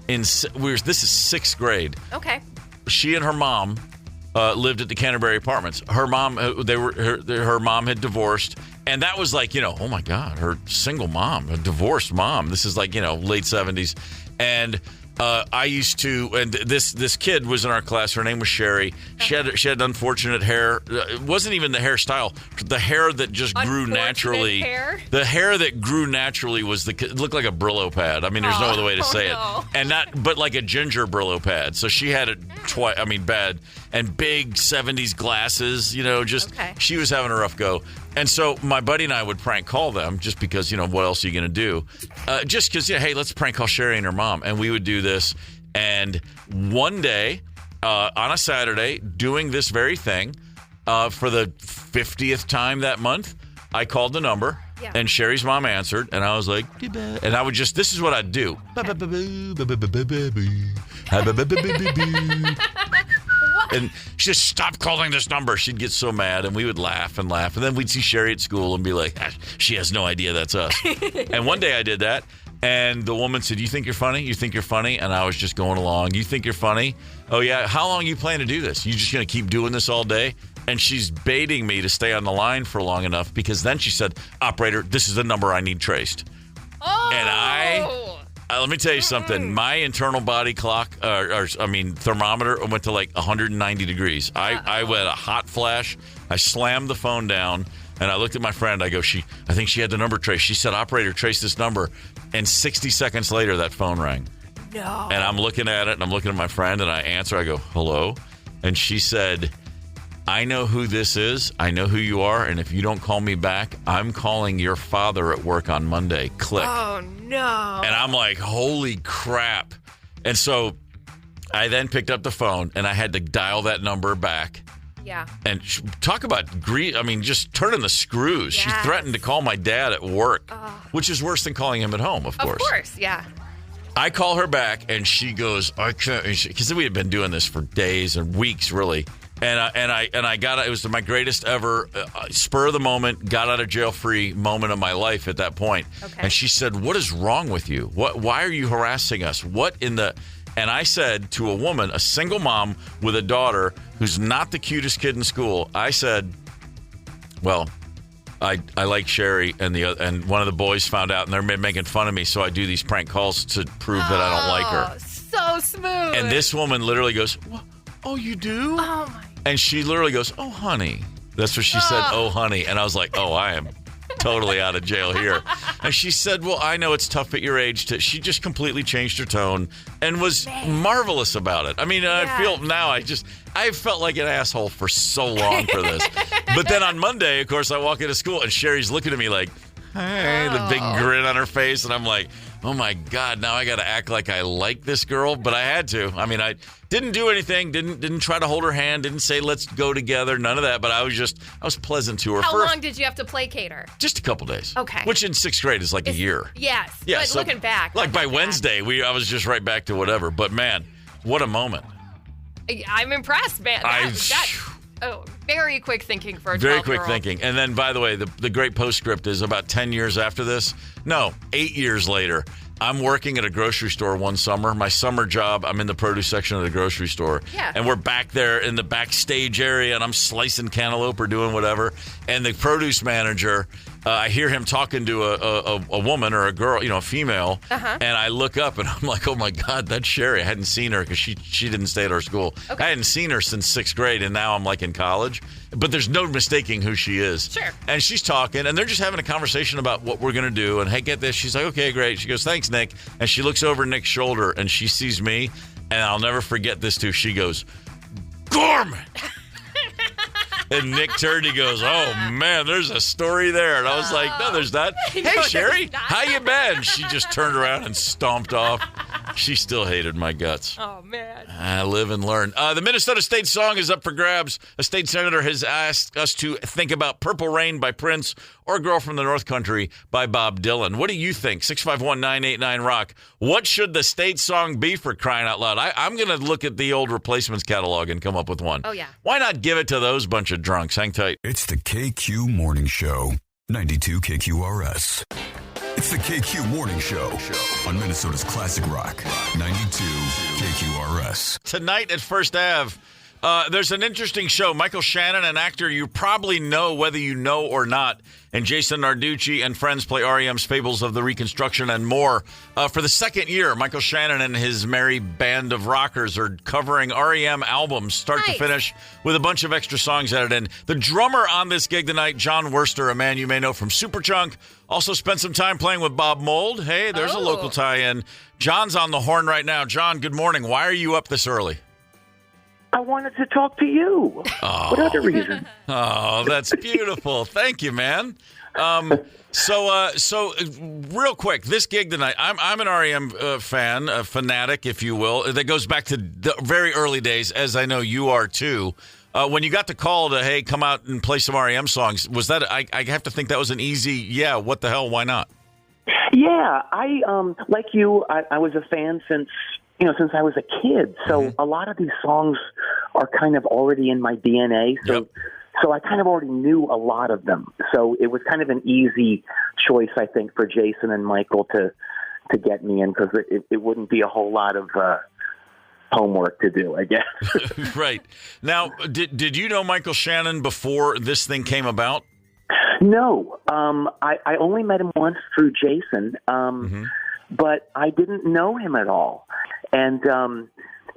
This is 6th grade. Okay. She and her mom lived at the Canterbury Apartments. Her mom, her mom had divorced, and that was like, oh my God, her single mom, a divorced mom. This is like, late 70s, and. I used to, and this kid was in our class. Her name was Sherry. She had unfortunate hair. It wasn't even the hairstyle. The hair that just grew naturally. The hair that grew naturally it looked like a Brillo pad. I mean, there's no other way to say it. And but like a ginger Brillo pad. So she had it bad. And big 70s glasses, she was having a rough go. And so my buddy and I would prank call them just because, what else are you going to do? Just because, hey, let's prank call Sherry and her mom. And we would do this. And one day on a Saturday, doing this very thing for the 50th time that month, I called the number. Yeah. And Sherry's mom answered, and I was like, and I would just, this is what I'd do. And she just stopped calling this number. She'd get so mad, and we would laugh and laugh. And then we'd see Sherry at school and be like, she has no idea that's us. And one day I did that, and the woman said, you think you're funny? You think you're funny? And I was just going along. You think you're funny? Oh, yeah. How long you plan to do this? You just going to keep doing this all day? And she's baiting me to stay on the line for long enough because then she said, operator, this is the number I need traced. Oh! And let me tell you something. My internal body clock, thermometer went to like 190 degrees. I went a hot flash. I slammed the phone down, and I looked at my friend. I go, I think she had the number traced. She said, operator, trace this number. And 60 seconds later, that phone rang. No. And I'm looking at it, and I'm looking at my friend, and I answer. I go, hello? And she said, I know who this is. I know who you are. And if you don't call me back, I'm calling your father at work on Monday. Click. Oh, no. And I'm like, holy crap. And so I then picked up the phone and I had to dial that number back. Yeah. And talk about just turning the screws. Yes. She threatened to call my dad at work, which is worse than calling him at home, of course. Of course, yeah. I call her back and she goes, I can't, because we had been doing this for days and weeks, really. And I got it. It was my greatest ever spur of the moment, got out of jail free moment of my life at that point. Okay. And she said, "What is wrong with you? Why are you harassing us? What in the?" And I said to a woman, a single mom with a daughter who's not the cutest kid in school. I said, "Well, I like Sherry, and one of the boys found out, and they're making fun of me. So I do these prank calls to prove that I don't like her." So smooth. And this woman literally goes, "Oh, you do?" Oh my. And she literally goes, "Oh, honey." That's what she said, "Oh, honey." And I was like, oh, I am totally out of jail here. And she said, well, I know it's tough at your age. She just completely changed her tone and was marvelous about it. I mean, I feel now I felt like an asshole for so long for this. But then on Monday, of course, I walk into school and Sherry's looking at me like, hey, the big grin on her face. And I'm like, oh, my God, now I got to act like I like this girl. But I had to. I mean, I didn't do anything, didn't try to hold her hand, didn't say let's go together, none of that. But I was pleasant to her. How long did you have to placate her? Just a couple days. Okay. Which in 6th grade is like a year. Yes. Yeah, but so looking back. Like by Wednesday, I was just right back to whatever. But, man, what a moment. I'm impressed, man. Very quick thinking for a 12-year-old. Very quick thinking. And then, by the way, the great postscript is about 10 years after this. No, 8 years later. I'm working at a grocery store one summer. My summer job, I'm in the produce section of the grocery store. Yeah. And we're back there in the backstage area, and I'm slicing cantaloupe or doing whatever. And the produce manager, I hear him talking to a woman or a girl, a female. Uh-huh. And I look up, and I'm like, oh, my God, that's Sherry. I hadn't seen her because she didn't stay at our school. Okay. I hadn't seen her since 6th grade, and now I'm like in college. But there's no mistaking who she is. Sure. And she's talking, and they're just having a conversation about what we're going to do. And, hey, get this. She's like, okay, great. She goes, thanks, Nick. And she looks over Nick's shoulder, and she sees me. And I'll never forget this, too. She goes, Gorman! And Nick turned, he goes, oh, man, there's a story there. And I was like, no, there's not. Hey, No, Sherry, there's not. how you been? She just turned around and stomped off. She still hated my guts. Oh, man. I live and learn. The Minnesota State song is up for grabs. A state senator has asked us to think about Purple Rain by Prince or Girl from the North Country by Bob Dylan. What do you think? 651-989-ROCK. What should the state song be, for crying out loud? I'm going to look at the old replacements catalog and come up with one. Oh, yeah. Why not give it to those bunch of drunks? Hang tight. It's the KQ Morning Show, 92 KQRS. It's the KQ Morning Show on Minnesota's Classic Rock, 92 KQRS. Tonight at First Ave, there's an interesting show. Michael Shannon, an actor you probably know whether you know or not, and Jason Narducci and friends play REM's Fables of the Reconstruction and more. For the second year, Michael Shannon and his merry band of rockers are covering REM albums start to finish with a bunch of extra songs added in. The drummer on this gig tonight, Jon Wurster, a man you may know from Superchunk, also spent some time playing with Bob Mould. Hey, there's a local tie-in. John's on the horn right now. John, good morning. Why are you up this early? I wanted to talk to you. What other reason? Oh, that's beautiful. Thank you, man. So real quick, this gig tonight, I'm an REM fan, a fanatic, if you will, that goes back to the very early days, as I know you are too. When you got the call to, hey, come out and play some REM songs, was that, I have to think that was an easy, yeah, what the hell, why not? Yeah, I like you, I was a fan since I was a kid. So a lot of these songs are kind of already in my DNA. So I kind of already knew a lot of them. So it was kind of an easy choice, I think, for Jason and Michael to get me in, because it wouldn't be a whole lot of homework to do, I guess. Right. Now, did you know Michael Shannon before this thing came about? No. I only met him once through Jason, but I didn't know him at all. And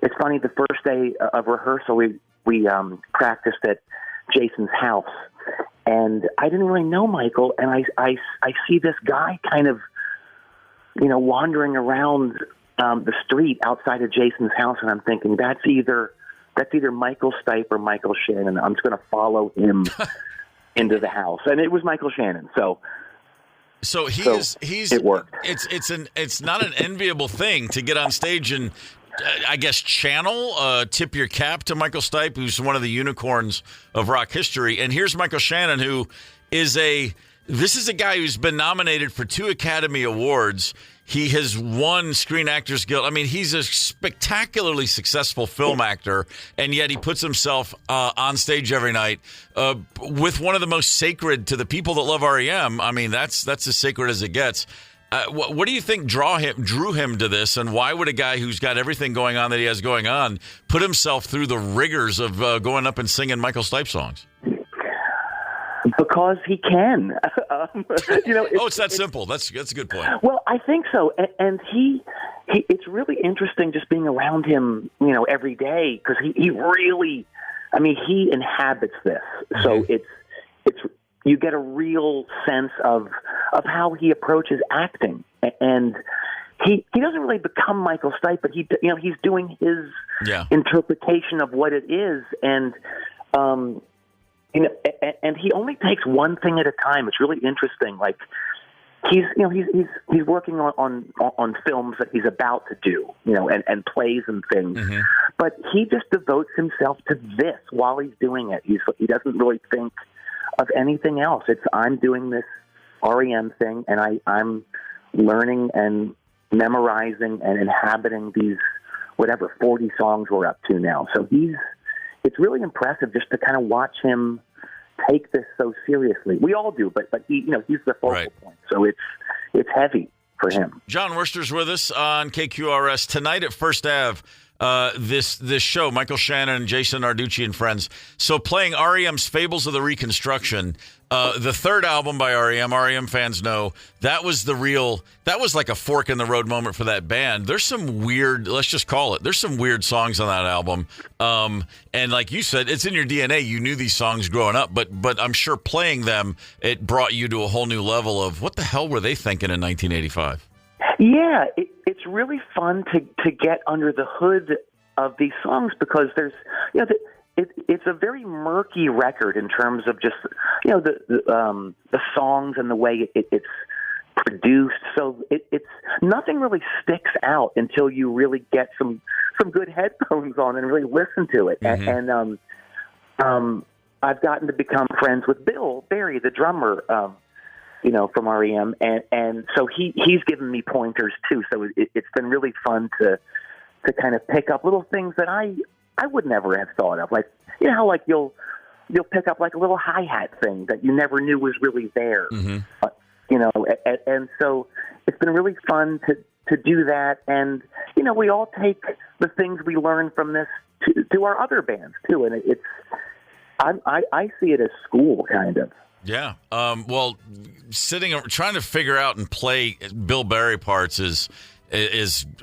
it's funny, the first day of rehearsal, we practiced at Jason's house, and I didn't really know Michael, and I see this guy kind of, wandering around the street outside of Jason's house, and I'm thinking, that's either Michael Stipe or Michael Shannon. I'm just going to follow him into the house, and it was Michael Shannon. So he's it worked. It's not an enviable thing to get on stage and I guess tip your cap to Michael Stipe, who's one of the unicorns of rock history. And here's Michael Shannon, who is this is a guy who's been nominated for 2 Academy Awards. He has won Screen Actors Guild. I mean, he's a spectacularly successful film actor, and yet he puts himself on stage every night with one of the most sacred to the people that love REM. I mean, that's as sacred as it gets. What do you think drew him to this, and why would a guy who's got everything going on that he has going on put himself through the rigors of going up and singing Michael Stipe songs? Because he can. It's that simple. That's a good point. Well, I think so. And he it's really interesting just being around him, every day, because he really, he inhabits this. So it's you get a real sense of how he approaches acting. And he doesn't really become Michael Stipe, but he's doing his interpretation of what it is. And, and he only takes one thing at a time. It's really interesting. Like, he's working on films that he's about to do, and plays and things. Mm-hmm. But he just devotes himself to this while he's doing it. He doesn't really think of anything else. I'm doing this REM thing, and I'm learning and memorizing and inhabiting these 40 songs we're up to now. So it's really impressive just to kind of watch him take this so seriously. We all do, but he's the focal point. So it's heavy for him. Jon Wurster's with us on KQRS tonight at First Ave. This show, Michael Shannon and Jason Narducci and friends. So playing REM's Fables of the Reconstruction, the third album by REM fans know that was like a fork in the road moment for that band. There's some weird, let's just call it, there's some weird songs on that album. And like you said, it's in your DNA. You knew these songs growing up, but I'm sure playing them, it brought you to a whole new level of what the hell were they thinking in 1985? Yeah, it's really fun to get under the hood of these songs because there's, it's a very murky record in terms of just, the songs and the way it's produced. So it's nothing really sticks out until you really get some good headphones on and really listen to it. Mm-hmm. And I've gotten to become friends with Bill Berry, the drummer, from REM, and so he's given me pointers too. So it's been really fun to kind of pick up little things that I would never have thought of, like how like you'll pick up like a little hi-hat thing that you never knew was really there, mm-hmm. And so it's been really fun to do that, and we all take the things we learn from this to our other bands too, and I see it as school kind of. Yeah. Well, trying to figure out and play Bill Berry parts is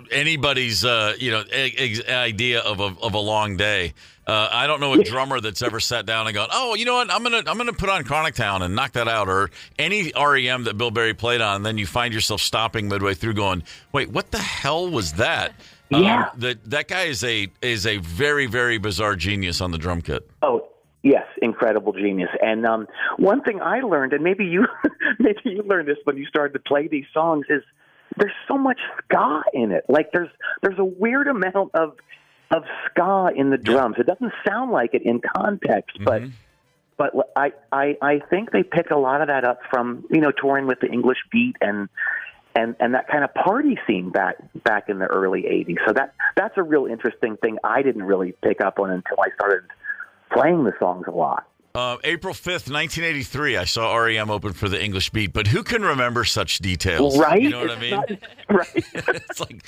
anybody's idea of a long day. I don't know a drummer that's ever sat down and gone, oh, you know what, I'm gonna put on Chronic Town and knock that out, or any REM that Bill Berry played on, and then you find yourself stopping midway through going, wait, what the hell was that? Yeah. That guy is a very, very bizarre genius on the drum kit. Oh, yes, incredible genius. And one thing I learned, and maybe you learned this when you started to play these songs, is there's so much ska in it. Like there's a weird amount of ska in the drums. It doesn't sound like it in context, mm-hmm. but I think they pick a lot of that up from touring with the English Beat and that kind of party scene back in the early 80s. So that's a real interesting thing I didn't really pick up on until I started playing the songs a lot. April 5th, 1983, I saw REM open for the English Beat, but who can remember such details? Right? You know what I mean? Right. It's like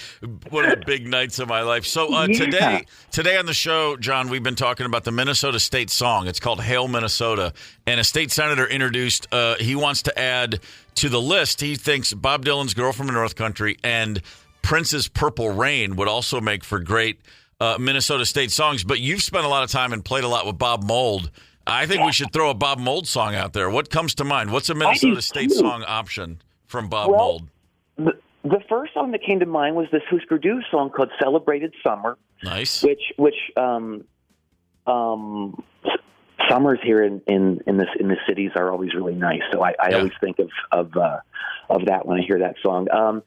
one of the big nights of my life. So today on the show, Jon, we've been talking about the Minnesota State song. It's called Hail Minnesota, and a state senator introduced, he wants to add to the list, he thinks Bob Dylan's Girl from the North Country and Prince's Purple Rain would also make for great Minnesota State songs, but you've spent a lot of time and played a lot with Bob Mould. I think we should throw a Bob Mould song out there. What comes to mind? What's a Minnesota State song option from Bob Mould? The first song that came to mind was this Husker Du song called "Celebrated Summer." Nice. Which summers here in the cities are always really nice. So I always think of that when I hear that song.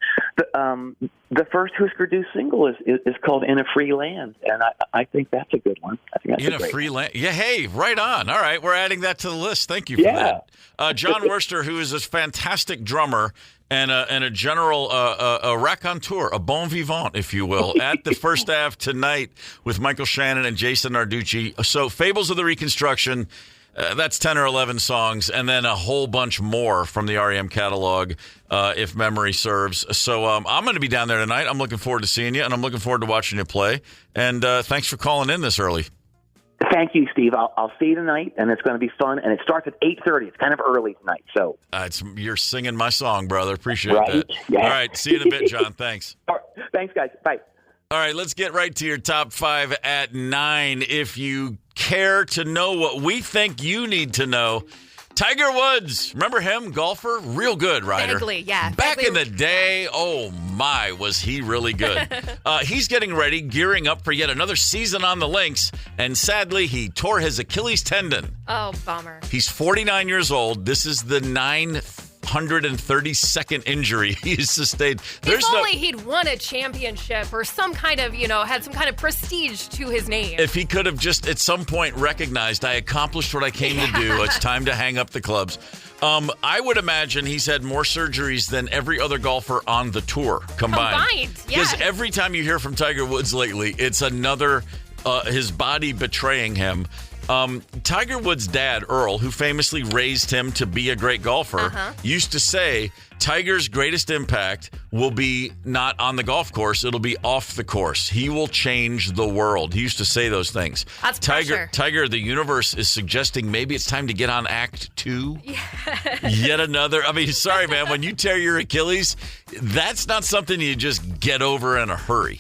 The first Husker Du single is called "In a Free Land," and I think that's a good one. I think that's In a Free Land. Yeah, hey, right on. All right, we're adding that to the list. Thank you for that. Jon Wurster, who is this fantastic drummer and a general a raconteur, a bon vivant, if you will, at the First Ave tonight with Michael Shannon and Jason Narducci. So Fables of the Reconstruction, that's 10 or 11 songs, and then a whole bunch more from the REM catalog, if memory serves. So I'm going to be down there tonight. I'm looking forward to seeing you, and I'm looking forward to watching you play. And thanks for calling in this early. Thank you, Steve. I'll see you tonight, and it's going to be fun. And it starts at 8:30. It's kind of early tonight. So you're singing my song, brother. Appreciate that. Yeah. All right. See you in a bit, Jon. Thanks. All right. Thanks, guys. Bye. All right. Let's get right to your top 5 at 9. If you care to know what we think you need to know, Tiger Woods. Remember him? Golfer? Real good, Ryder. Bagley, yeah. Back in the day, oh my, was he really good. He's getting ready, gearing up for yet another season on the links, and sadly, he tore his Achilles tendon. Oh, bummer. He's 49 years old. This is the 900th 432nd injury he's sustained. If only he'd won a championship or some kind of, had some kind of prestige to his name. If he could have just at some point recognized, I accomplished what I came to do. It's time to hang up the clubs. I would imagine he's had more surgeries than every other golfer on the tour combined. Because every time you hear from Tiger Woods lately, it's another, his body betraying him. Tiger Woods' dad, Earl, who famously raised him to be a great golfer, used to say Tiger's greatest impact will be not on the golf course. It'll be off the course. He will change the world. He used to say those things. That's pressure. Tiger, the universe is suggesting maybe it's time to get on Act 2. Yet another. I mean, sorry, man. When you tear your Achilles, that's not something you just get over in a hurry.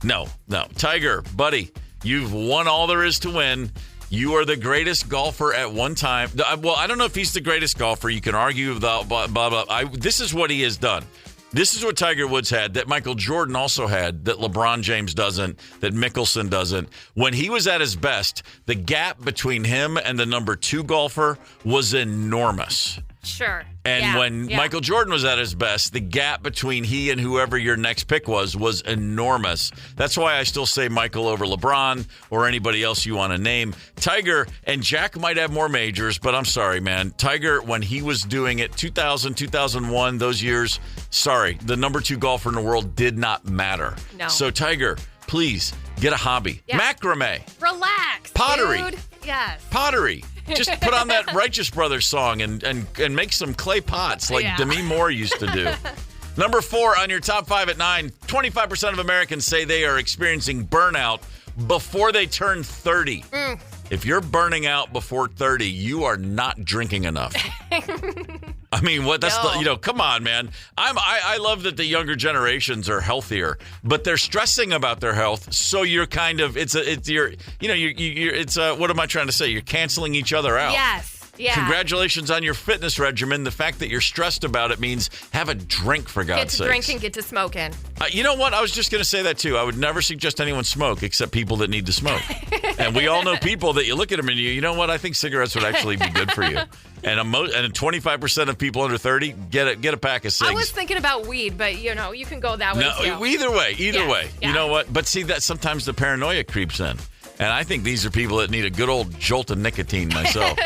No. Tiger, buddy, you've won all there is to win. You are the greatest golfer at one time. Well, I don't know if he's the greatest golfer. You can argue about blah, blah. This is what he has done. This is what Tiger Woods had that Michael Jordan also had that LeBron James doesn't, that Mickelson doesn't. When he was at his best, the gap between him and the number 2 golfer was enormous. Sure. And when Michael Jordan was at his best, the gap between he and whoever your next pick was enormous. That's why I still say Michael over LeBron or anybody else you want to name. Tiger and Jack might have more majors, but I'm sorry, man. Tiger, when he was doing it, 2000, 2001, those years, sorry, the number 2 golfer in the world did not matter. No. So, Tiger, please get a hobby. Yeah. Macrame. Relax, Pottery. dude. Yes. Pottery. Just put on that Righteous Brothers song and make some clay pots like Demi Moore used to do. Number 4 on your top 5 at 9, 25% of Americans say they are experiencing burnout before they turn 30. If you're burning out before 30, you are not drinking enough. I mean, what? That's come on, man. I love that the younger generations are healthier, but they're stressing about their health. So you're kind of what am I trying to say? You're canceling each other out. Yes. Yeah. Congratulations on your fitness regimen. The fact that you're stressed about it means have a drink, for God's sake. Get to drinking, get to smoking. You know what? I was just going to say that, too. I would never suggest anyone smoke except people that need to smoke. And we all know people that you look at them and you know what? I think cigarettes would actually be good for you. And 25% of people under 30 get a pack of cigs. I was thinking about weed, but, you can go that way, too. Either way. Yeah. You know what? But see, that sometimes the paranoia creeps in. And I think these are people that need a good old jolt of nicotine myself.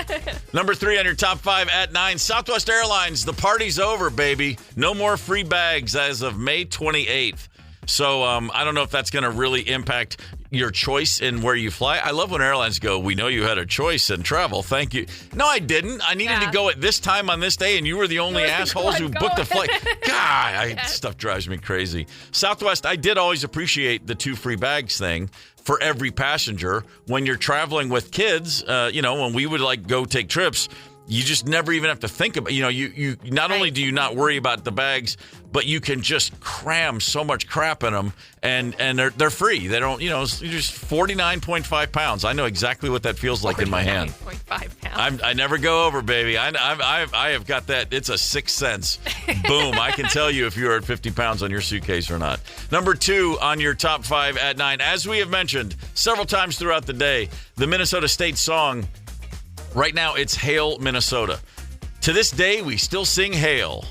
Number 3 on your top 5 at 9, Southwest Airlines. The party's over, baby. No more free bags as of May 28th. So I don't know if that's going to really impact your choice in where you fly. I love when airlines go, we know you had a choice in travel. Thank you. No, I didn't. I needed to go at this time on this day, and you were the only assholes who booked the flight. God, stuff drives me crazy. Southwest, I did always appreciate the 2 free bags thing for every passenger. When you're traveling with kids, when we would go take trips, you just never even have to think about, you not only do you not worry about the bags, but you can just cram so much crap in them and they're free. They don't, it's just 49.5 pounds. I know exactly what that feels like in my hand. 49.5 pounds. I never go over, baby. I have got that. It's a sixth sense. Boom. I can tell you if you're at 50 pounds on your suitcase or not. Number 2 on your top 5 at 9, as we have mentioned several times throughout the day, the Minnesota State song. Right now, it's Hail, Minnesota. To this day, we still sing Hail.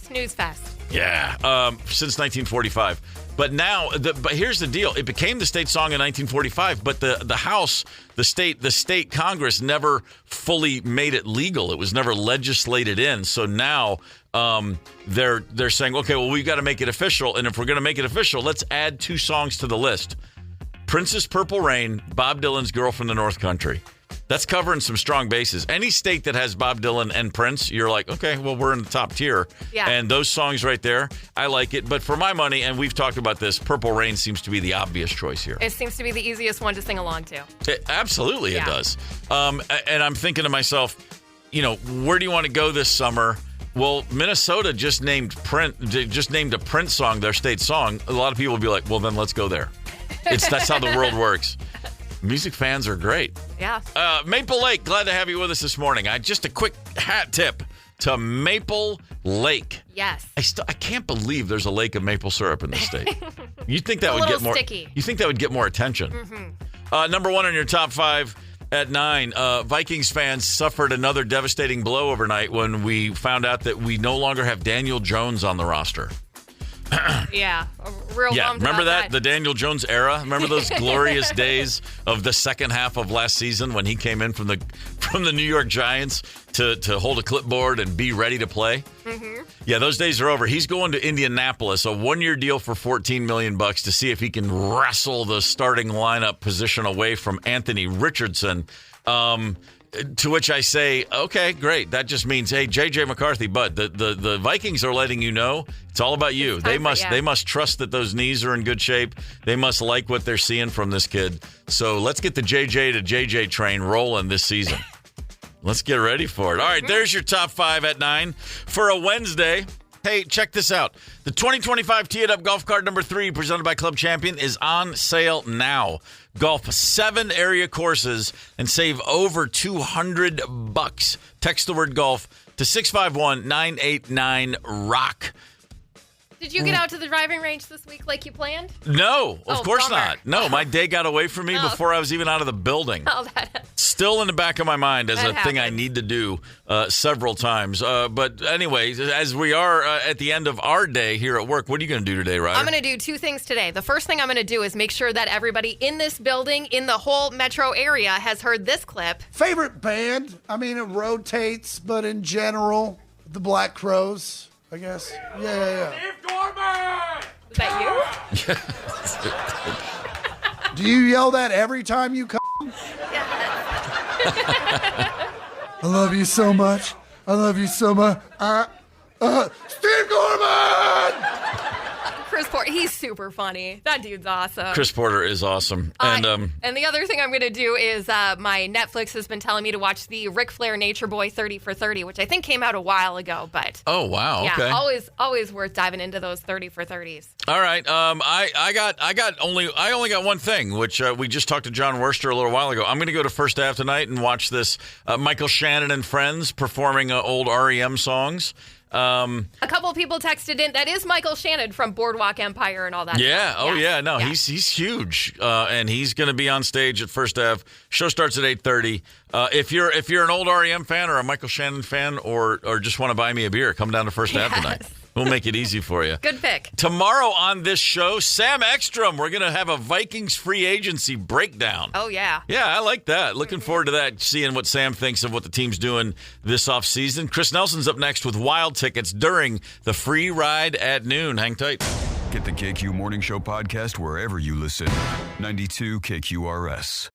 Snooze fest. Yeah, since 1945. But now, but here's the deal. It became the state song in 1945, but the House, the state Congress never fully made it legal. It was never legislated in. So now they're saying, okay, well, we've got to make it official. And if we're going to make it official, let's add 2 songs to the list. Prince's Purple Rain, Bob Dylan's Girl from the North Country. That's covering some strong bases. Any state that has Bob Dylan and Prince, you're like, okay, well, we're in the top tier. Yeah. And those songs right there, I like it. But for my money, and we've talked about this, Purple Rain seems to be the obvious choice here. It seems to be the easiest one to sing along to. Absolutely, it does. And I'm thinking to myself, where do you want to go this summer? Well, Minnesota just named a Prince song their state song. A lot of people will be like, well, then let's go there. That's how the world works. Music fans are great. Yeah. Maple Lake, glad to have you with us this morning. Just a quick hat tip to Maple Lake. Yes. I can't believe there's a lake of maple syrup in the state. You think that would get more sticky. You think that would get more attention? Mm-hmm. Number 1 on your top 5. at 9. Vikings fans suffered another devastating blow overnight when we found out that we no longer have Daniel Jones on the roster. Yeah, real bummed Remember about that? The Daniel Jones era? Remember those glorious days of the second half of last season when he came in from the New York Giants to hold a clipboard and be ready to play? Mm-hmm. Yeah, those days are over. He's going to Indianapolis, a one-year deal for $14 million to see if he can wrestle the starting lineup position away from Anthony Richardson. To which I say, okay, great. That just means, hey, J.J. McCarthy, bud, the Vikings are letting you know it's all about you. They must trust that those knees are in good shape. They must like what they're seeing from this kid. So let's get the J.J. to J.J. train rolling this season. Let's get ready for it. All right, there's your top 5 at 9 for a Wednesday. Hey, check this out. The 2025 Tee It Up Golf Cart number 3 presented by Club Champion is on sale now. Golf 7 area courses and save over $200. Text the word golf to 651-989-ROCK. Did you get out to the driving range this week like you planned? No, of course bummer. not. No, my day got away from me before I was even out of the building. Still in the back of my mind as a thing I need to do several times. But anyway, as we are at the end of our day here at work, what are you going to do today, Ryder? I'm going to do 2 things today. The first thing I'm going to do is make sure that everybody in this building, in the whole metro area, has heard this clip. Favorite band? I mean, it rotates, but in general, the Black Crowes, I guess. Yeah. Gorman! Is that you? Do you yell that every time you come? I love you so much. I love you so much. Steve Gorman! Chris Porter, he's super funny. That dude's awesome. Chris Porter is awesome. And the other thing I'm going to do is my Netflix has been telling me to watch the Ric Flair Nature Boy 30 for 30, which I think came out a while ago. But oh, wow. Yeah, okay. always worth diving into those 30 for 30s. All right. I only got one thing, which we just talked to Jon Wurster a little while ago. I'm going to go to First Ave tonight and watch this Michael Shannon and Friends performing old REM songs. A couple of people texted in. That is Michael Shannon from Boardwalk Empire and all that. Yeah. Stuff. Oh, yeah. No, he's huge, and he's going to be on stage at First Ave. Show starts at 8:30. If you're an old REM fan or a Michael Shannon fan, or just want to buy me a beer, come down to First Ave tonight. We'll make it easy for you. Good pick. Tomorrow on this show, Sam Ekstrom. We're going to have a Vikings free agency breakdown. Oh, yeah. Yeah, I like that. Looking forward to that, seeing what Sam thinks of what the team's doing this offseason. Chris Nelson's up next with Wild tickets during the free ride at noon. Hang tight. Get the KQ Morning Show podcast wherever you listen. 92 KQRS.